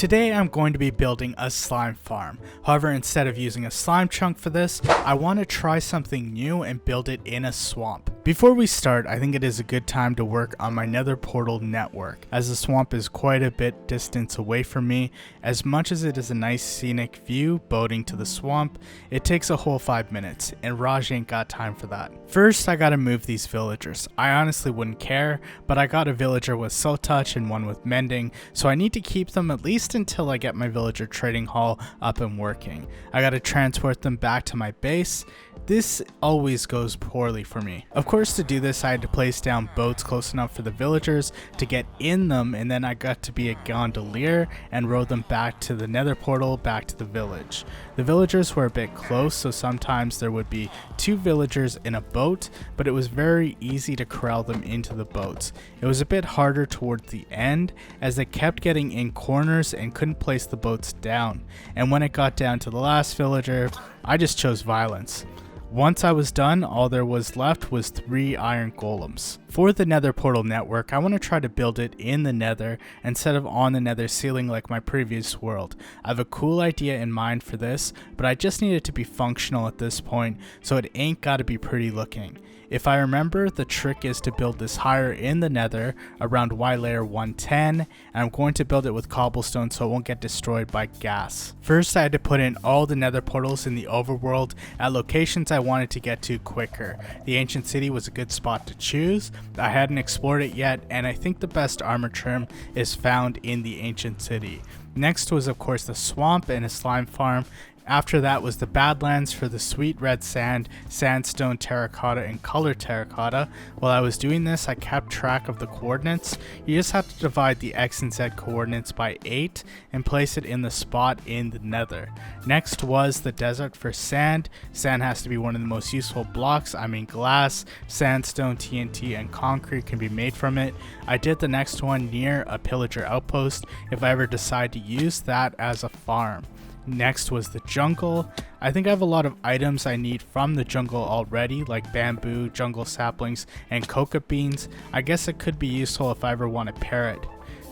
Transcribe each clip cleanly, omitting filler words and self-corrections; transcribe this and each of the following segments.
Today I'm going to be building a slime farm. However, instead of using a slime chunk for this, I want to try something new and build it in a swamp. Before we start, I think it is a good time to work on my Nether portal network, as the swamp is quite a bit distance away from me. As much as it is a nice scenic view boating to the swamp, it takes a whole 5 minutes, and Raj ain't got time for that. First, I gotta move these villagers. I honestly wouldn't care, but I got a villager with Silk Touch and one with Mending, so I need to keep them at least until I get my villager trading hall up and working. I gotta transport them back to my base. This always goes poorly for me. Of course, to do this I had to place down boats close enough for the villagers to get in them, and then I got to be a gondolier and row them back to the Nether portal, back to the village. The villagers were a bit close, so sometimes there would be 2 villagers in a boat, but it was very easy to corral them into the boats. It was a bit harder towards the end, as they kept getting in corners and couldn't place the boats down, and when it got down to the last villager, I just chose violence. Once I was done, all there was left was 3 iron golems. For the Nether portal network, I want to try to build it in the Nether instead of on the Nether ceiling like my previous world. I have a cool idea in mind for this, but I just need it to be functional at this point, so it ain't gotta be pretty looking. If I remember, the trick is to build this higher in the Nether around Y layer 110, and I'm going to build it with cobblestone so it won't get destroyed by gas. First, I had to put in all the Nether portals in the overworld at locations I wanted to get to quicker. The ancient city was a good spot to choose. I hadn't explored it yet, and I think the best armor trim is found in the ancient city. Next was of course the swamp and a slime farm. After that was the Badlands for the sweet red sand, sandstone, terracotta, and colored terracotta. While I was doing this, I kept track of the coordinates. You just have to divide the X and Z coordinates by 8 and place it in the spot in the Nether. Next was the desert for sand. Sand has to be one of the most useful blocks. I mean glass, sandstone, TNT, and concrete can be made from it. I did the next one near a pillager outpost if I ever decide to use that as a farm. Next was the jungle. I think I have a lot of items I need from the jungle already, like bamboo, jungle saplings, and coca beans. I guess it could be useful if I ever want to pair it.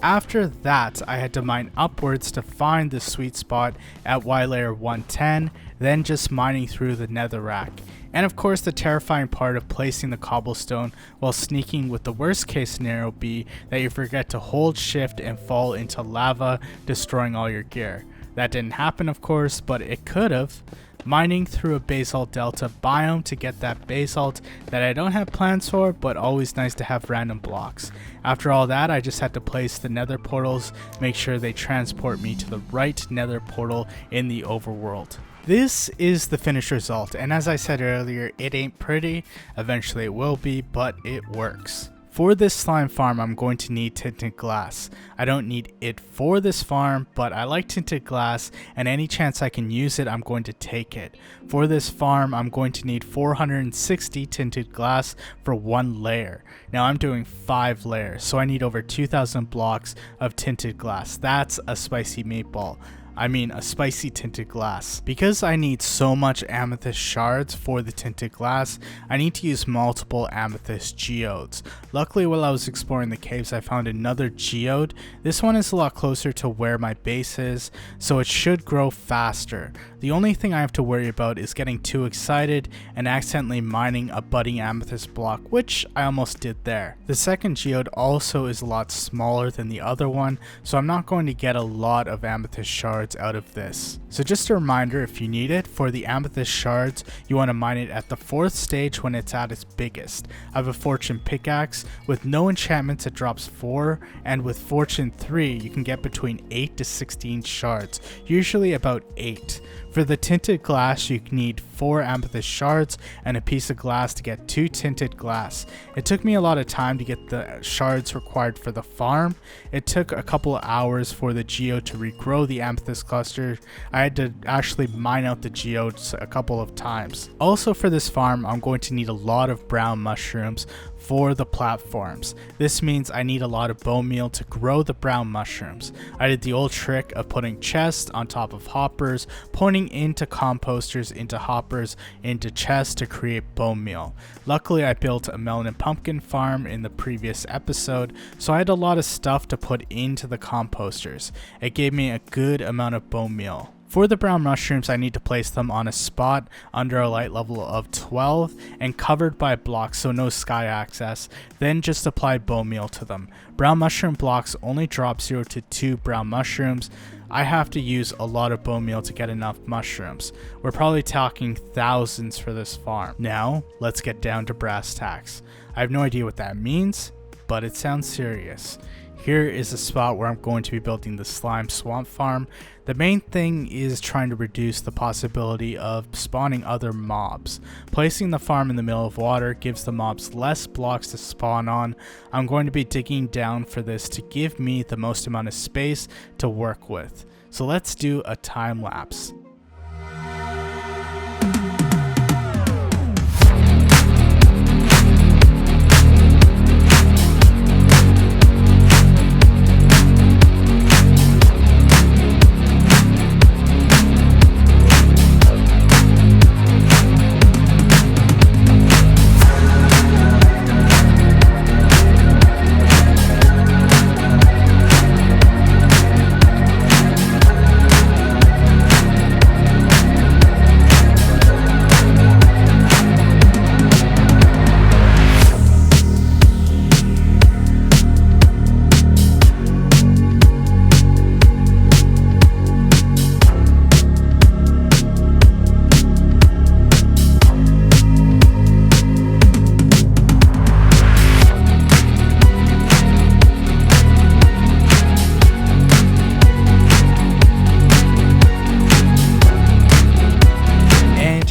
After that, I had to mine upwards to find the sweet spot at Y layer 110, then just mining through the netherrack. And of course, the terrifying part of placing the cobblestone while sneaking, with the worst case scenario be that you forget to hold shift and fall into lava, destroying all your gear. That didn't happen, of course, but it could have. Mining through a basalt delta biome to get that basalt that I don't have plans for, but always nice to have random blocks. After all that, I just had to place the Nether portals, make sure they transport me to the right Nether portal in the overworld. This is the finished result, and as I said earlier, it ain't pretty. Eventually it will be, but it works. For this slime farm, I'm going to need tinted glass. I don't need it for this farm, but I like tinted glass, and any chance I can use it, I'm going to take it. For this farm, I'm going to need 460 tinted glass for 1 layer. Now I'm doing 5 layers, so I need over 2,000 blocks of tinted glass. That's a spicy meatball. I mean a spicy tinted glass. Because I need so much amethyst shards for the tinted glass, I need to use multiple amethyst geodes. Luckily, while I was exploring the caves, I found another geode. This one is a lot closer to where my base is, so it should grow faster. The only thing I have to worry about is getting too excited and accidentally mining a budding amethyst block, which I almost did there. The second geode also is a lot smaller than the other one, so I'm not going to get a lot of amethyst shards out of this. So just a reminder, if you need it, for the amethyst shards, you want to mine it at the 4th stage when it's at its biggest. I have a fortune pickaxe. With no enchantments it drops 4, and with fortune 3 you can get between 8 to 16 shards, usually about 8. For the tinted glass, you need 4 amethyst shards and a piece of glass to get 2 tinted glass. It took me a lot of time to get the shards required for the farm. It took a couple of hours for the geode to regrow the amethyst cluster. I had to actually mine out the geodes a couple of times. Also for this farm, I'm going to need a lot of brown mushrooms for the platforms. This means I need a lot of bone meal to grow the brown mushrooms. I did the old trick of putting chests on top of hoppers, pointing into composters, into hoppers, into chests to create bone meal. Luckily, I built a melon and pumpkin farm in the previous episode, so I had a lot of stuff to put into the composters. It gave me a good amount of bone meal. For the brown mushrooms, I need to place them on a spot under a light level of 12 and covered by blocks, so no sky access. Then just apply bone meal to them. Brown mushroom blocks only drop 0 to 2 brown mushrooms. I have to use a lot of bone meal to get enough mushrooms. We're probably talking thousands for this farm. Now, let's get down to brass tacks. I have no idea what that means, but it sounds serious. Here is the spot where I'm going to be building the slime swamp farm. The main thing is trying to reduce the possibility of spawning other mobs. Placing the farm in the middle of water gives the mobs less blocks to spawn on. I'm going to be digging down for this to give me the most amount of space to work with. So let's do a time lapse.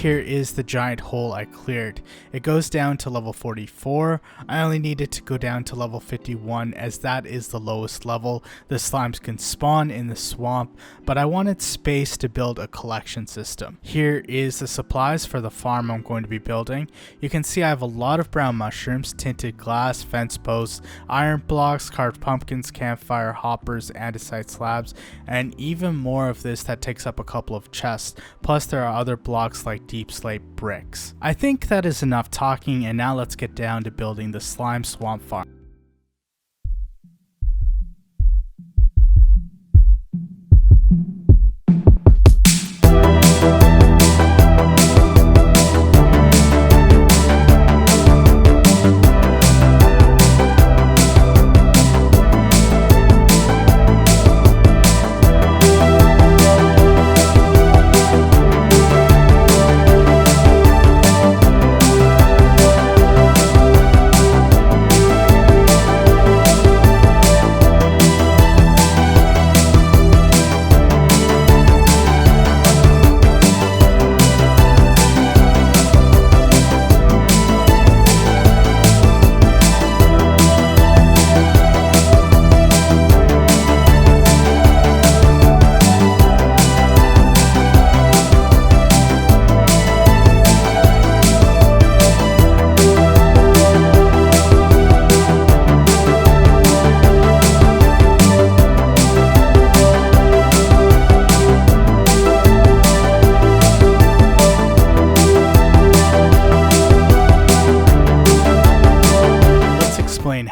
Here is the giant hole I cleared. It goes down to level 44. I only needed to go down to level 51 as that is the lowest level the slimes can spawn in the swamp, but I wanted space to build a collection system. Here is the supplies for the farm I'm going to be building. You can see I have a lot of brown mushrooms, tinted glass, fence posts, iron blocks, carved pumpkins, campfire, hoppers, andesite slabs, and even more of this that takes up a couple of chests. Plus there are other blocks like deep slate bricks. I think that is enough talking, and now let's get down to building the slime swamp farm.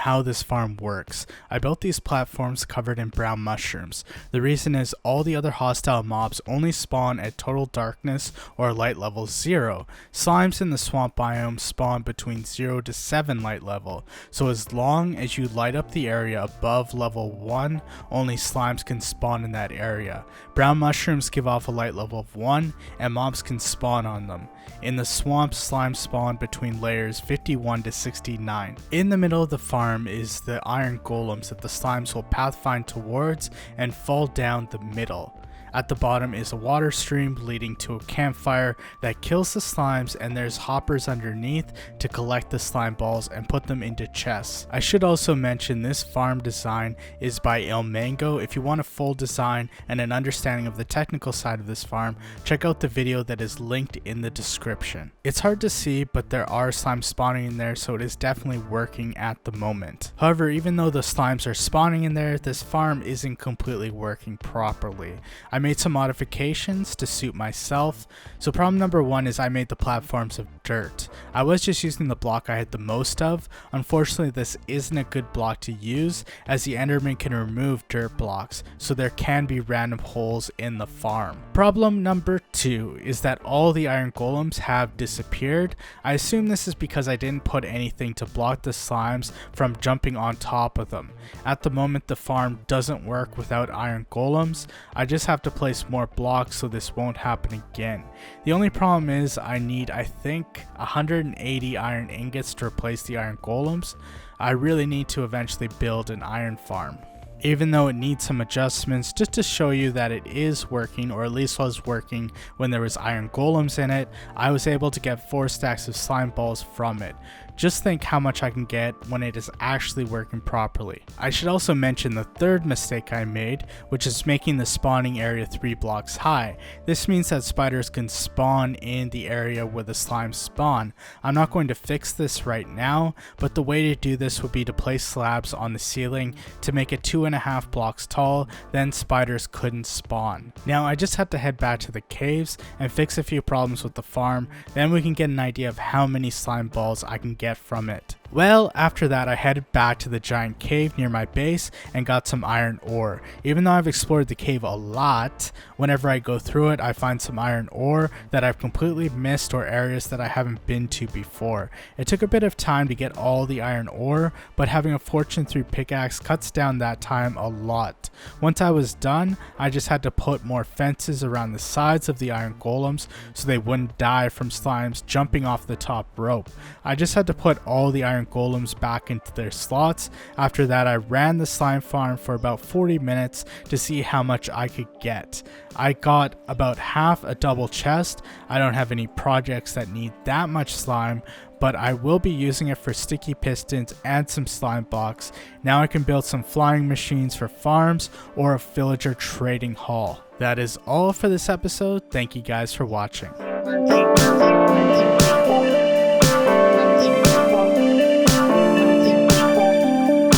How this farm works. I built these platforms covered in brown mushrooms. The reason is all the other hostile mobs only spawn at total darkness or light level 0. Slimes in the swamp biome spawn between 0 to 7 light level, so as long as you light up the area above level 1, only slimes can spawn in that area. Brown mushrooms give off a light level of 1 and mobs can spawn on them. In the swamp, slimes spawn between layers 51 to 69. In the middle of the farm is the iron golems that the slimes will pathfind towards and fall down the middle. At the bottom is a water stream leading to a campfire that kills the slimes, and there's hoppers underneath to collect the slime balls and put them into chests. I should also mention this farm design is by Mango. If you want a full design and an understanding of the technical side of this farm, check out the video that is linked in the description. It's hard to see, but there are slimes spawning in there, so it is definitely working at the moment. However, even though the slimes are spawning in there, this farm isn't completely working properly. I made some modifications to suit myself. So problem number one is I made the platforms of dirt. I was just using the block I had the most of. Unfortunately, this isn't a good block to use, as the Enderman can remove dirt blocks, so there can be random holes in the farm. Problem number two is that all the iron golems have disappeared. I assume this is because I didn't put anything to block the slimes from jumping on top of them. At the moment, the farm doesn't work without iron golems. I just have to place more blocks so this won't happen again. The only problem is I need, I think, 180 iron ingots to replace the iron golems. I really need to eventually build an iron farm, even though it needs some adjustments, just to show you that it is working, or at least was working when there was iron golems in it. I was able to get 4 stacks of slime balls from it. Just think how much I can get when it is actually working properly. I should also mention the third mistake I made, which is making the spawning area 3 blocks high. This means that spiders can spawn in the area where the slimes spawn. I'm not going to fix this right now, but the way to do this would be to place slabs on the ceiling to make it 2.5 blocks tall, then spiders couldn't spawn. Now I just have to head back to the caves and fix a few problems with the farm, then we can get an idea of how many slime balls I can get from it. Well, after that I headed back to the giant cave near my base and got some iron ore. Even though I've explored the cave a lot, whenever I go through it I find some iron ore that I've completely missed, or areas that I haven't been to before. It took a bit of time to get all the iron ore, but having a fortune 3 pickaxe cuts down that time a lot. Once I was done, I just had to put more fences around the sides of the iron golems so they wouldn't die from slimes jumping off the top rope. I just had to put all the iron golems back into their slots. After that I ran the slime farm for about 40 minutes to see how much I could get. I got about half a double chest. I don't have any projects that need that much slime, but I will be using it for sticky pistons and some slime blocks. Now I can build some flying machines for farms or a villager trading hall. That is all for this episode. Thank you guys for watching.